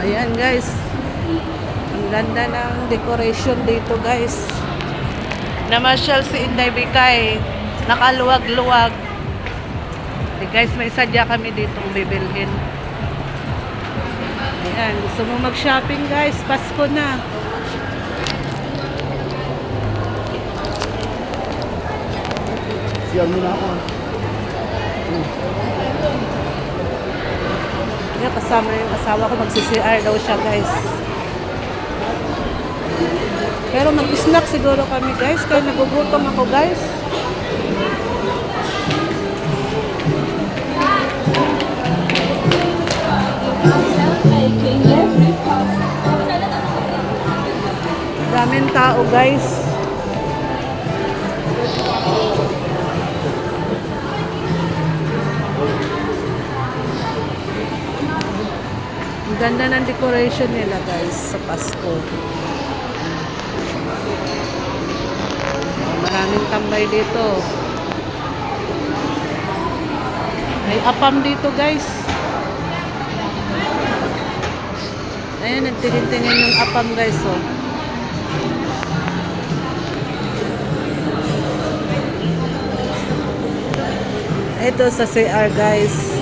Ayan guys. Ang ganda ng decoration dito guys. Namasyal si Inday Bikay. Nakaluwag-luwag. Guys, may sadya kami ditong bibilhin. Ayan, gusto mo mag-shopping guys? Pasko na. Siyan mo na ako. Kaya kasama yung asawa ko, magsi-CR daw siya guys. Pero mag-snack siguro kami guys, kaya nagugutom ako guys. Daming tao guys. Ang ganda ng decoration nila guys sa Pasko. Maraming tambay dito. May apam dito guys. Ayan, nagtingin-tingin yung apam guys oh. Ito sa CR guys.